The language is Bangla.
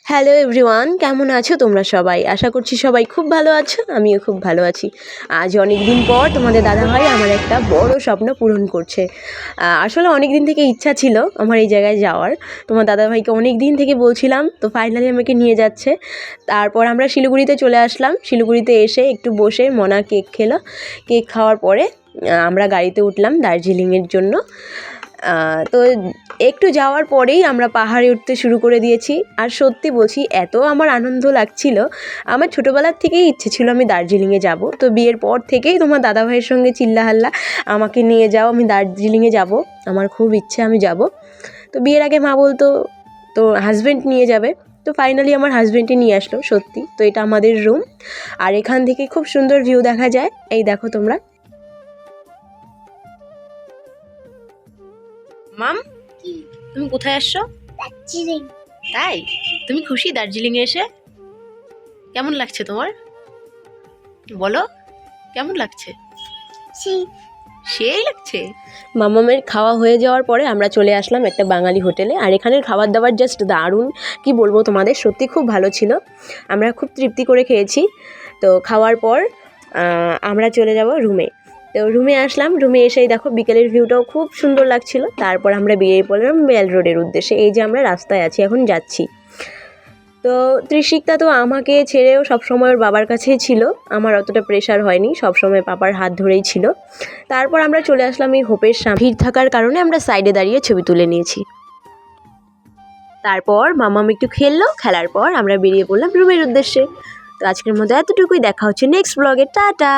হ্যালো এভরিওয়ান, কেমন আছো তোমরা সবাই? আশা করছি সবাই খুব ভালো আছো, আমিও খুব ভালো আছি। আজ অনেক দিন পর তোমাদের দাদাভাই আমার একটা বড় স্বপ্ন পূরণ করছে। আসলে অনেক দিন থেকে ইচ্ছা ছিল আমার এই জায়গায় যাওয়ার। তোমার দাদাভাইকে অনেক দিন থেকে বলছিলাম, তো ফাইনালি আমাকে নিয়ে যাচ্ছে। তারপর আমরা শিলিগুড়িতে চলে আসলাম। শিলিগুড়িতে এসে একটু বসে মনা কেক খেলো। কেক খাওয়ার পরে আমরা গাড়িতে উঠলাম দার্জিলিংয়ের জন্য। তো একটু যাওয়ার পরেই আমরা পাহাড়ে উঠতে শুরু করে দিয়েছি। আর সত্যি বলছি, এত আমার আনন্দ লাগছিল। আমার ছোটোবেলার থেকেই ইচ্ছে ছিল আমি দার্জিলিংয়ে যাব। তো বিয়ের পর থেকেই তোমার দাদাভাইয়ের সঙ্গে চিল্লাহাল্লা, আমাকে নিয়ে যাও, আমি দার্জিলিংয়ে যাব, আমার খুব ইচ্ছে, আমি যাব। তো বিয়ের আগে মা বলতো তো হাজব্যান্ড নিয়ে যাবে। তো ফাইনালি আমার হাজব্যান্ডই নিয়ে আসলো। সত্যি তো এটা আমাদের রুম, আর এখান থেকে খুব সুন্দর ভিউ দেখা যায়। এই দেখো তোমরা। মাম, তুমি কোথায় আসছো? দার্জিলিং। তাই? তুমি খুশি দার্জিলিংয়ে এসে? কেমন লাগছে তোমার? বলো, কেমন লাগছে? সেই লাগছে। মামামের খাওয়া হয়ে যাওয়ার পরে আমরা চলে আসলাম একটা বাঙালি হোটেলে। আর এখানের খাবার দাবার জাস্ট দারুণ, কি বলবো তোমাদের, সত্যি খুব ভালো ছিল। আমরা খুব তৃপ্তি করে খেয়েছি। তো খাওয়ার পর আমরা চলে যাব রুমে। তো রুমে আসলাম, রুমে এসেই দেখো বিকেলের ভিউটাও খুব সুন্দর লাগছিল। তারপর আমরা বেরিয়ে পড়লাম বেল রোডের উদ্দেশ্যে। এই যে আমরা রাস্তায় আছি, এখন যাচ্ছি। তো ত্রিশিকটা তো আমাকে ছেড়েও সবসময় ওর বাবার কাছেই ছিল। আমার অতটা প্রেশার হয়নি, সবসময় পাপার হাত ধরেই ছিল। তারপর আমরা চলে আসলাম এই হোপের সামনে। ভিড় থাকার কারণে আমরা সাইডে দাঁড়িয়ে ছবি তুলে নিয়েছি। তারপর মামাম একটু খেললো, খেলার পর আমরা বেরিয়ে পড়লাম রুমের উদ্দেশ্যে। তো আজকের মতো এতটুকুই, দেখা হচ্ছে নেক্সট ব্লগে। টাটা।